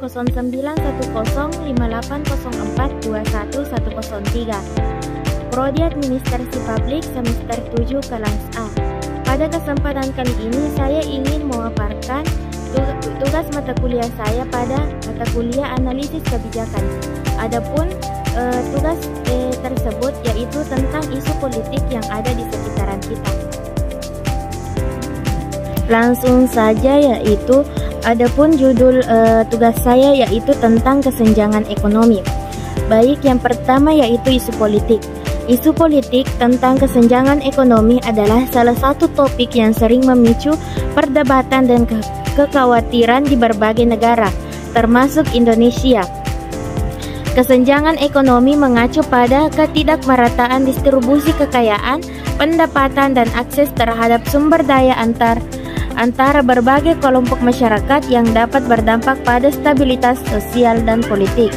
091058042103. Prodi Administrasi Publik semester 7 kelas A. Pada kesempatan kali ini saya ingin memaparkan tugas mata kuliah saya pada mata kuliah analisis kebijakan. Adapun tugas tersebut yaitu tentang isu politik yang ada di sekitaran kita. Langsung saja yaitu adapun judul tugas saya yaitu tentang kesenjangan ekonomi. Baik, yang pertama yaitu isu politik. Isu politik tentang kesenjangan ekonomi adalah salah satu topik yang sering memicu perdebatan dan kekhawatiran di berbagai negara, termasuk Indonesia. Kesenjangan ekonomi mengacu pada ketidakmerataan distribusi kekayaan, pendapatan, dan akses terhadap sumber daya antara berbagai kelompok masyarakat yang dapat berdampak pada stabilitas sosial dan politik.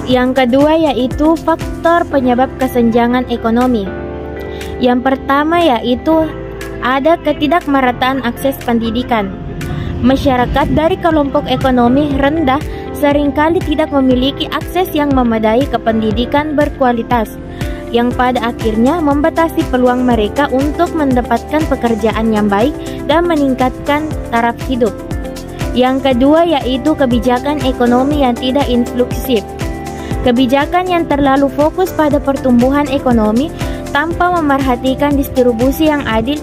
Yang kedua yaitu faktor penyebab kesenjangan ekonomi. Yang pertama yaitu ada ketidakmerataan akses pendidikan. Masyarakat dari kelompok ekonomi rendah seringkali tidak memiliki akses yang memadai ke pendidikan berkualitas, yang pada akhirnya membatasi peluang mereka untuk mendapatkan pekerjaan yang baik dan meningkatkan taraf hidup. Yang kedua yaitu kebijakan ekonomi yang tidak inklusif. Kebijakan yang terlalu fokus pada pertumbuhan ekonomi tanpa memerhatikan distribusi yang adil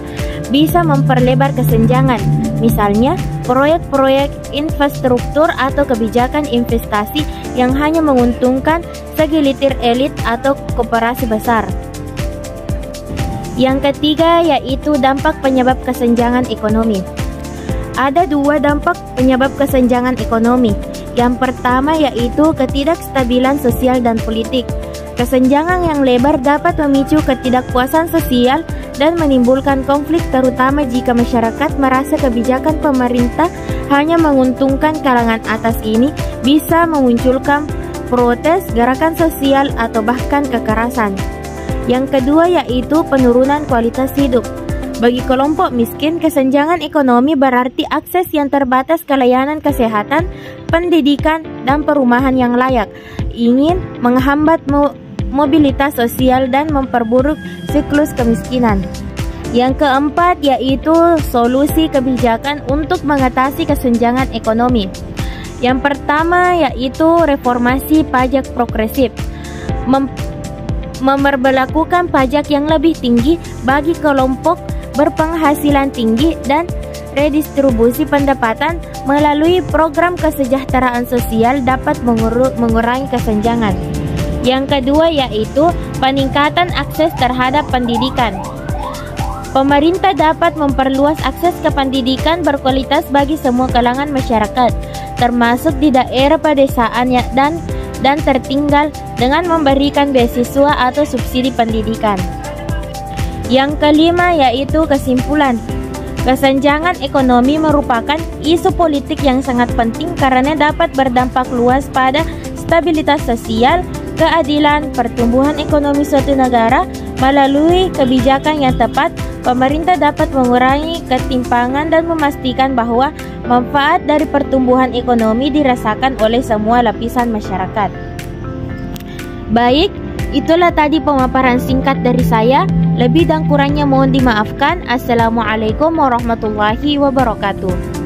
bisa memperlebar kesenjangan. Misalnya, proyek-proyek infrastruktur atau kebijakan investasi yang hanya menguntungkan segelintir elit atau koperasi besar. Yang ketiga yaitu dampak penyebab kesenjangan ekonomi. Ada dua dampak penyebab kesenjangan ekonomi. Yang pertama yaitu ketidakstabilan sosial dan politik. Kesenjangan yang lebar dapat memicu ketidakpuasan sosial dan menimbulkan konflik, terutama jika masyarakat merasa kebijakan pemerintah hanya menguntungkan kalangan atas. Ini bisa memunculkan protes, gerakan sosial, atau bahkan kekerasan. Yang kedua yaitu penurunan kualitas hidup. Bagi kelompok miskin, kesenjangan ekonomi berarti akses yang terbatas ke layanan kesehatan, pendidikan, dan perumahan yang layak, ingin menghambat mobilitas sosial dan memperburuk siklus kemiskinan. Yang keempat yaitu solusi kebijakan untuk mengatasi kesenjangan ekonomi. Yang pertama yaitu reformasi pajak progresif. Memberlakukan pajak yang lebih tinggi bagi kelompok berpenghasilan tinggi dan redistribusi pendapatan melalui program kesejahteraan sosial dapat mengurangi kesenjangan. Yang kedua yaitu peningkatan akses terhadap pendidikan. Pemerintah dapat memperluas akses ke pendidikan berkualitas bagi semua kalangan masyarakat, termasuk di daerah pedesaan dan tertinggal, dengan memberikan beasiswa atau subsidi pendidikan. Yang kelima yaitu kesimpulan. Kesenjangan ekonomi merupakan isu politik yang sangat penting karena dapat berdampak luas pada stabilitas sosial, keadilan, pertumbuhan ekonomi suatu negara. Melalui kebijakan yang tepat, pemerintah dapat mengurangi ketimpangan dan memastikan bahwa manfaat dari pertumbuhan ekonomi dirasakan oleh semua lapisan masyarakat. Baik, itulah tadi pemaparan singkat dari saya. Lebih dan kurangnya mohon dimaafkan. Assalamualaikum warahmatullahi wabarakatuh.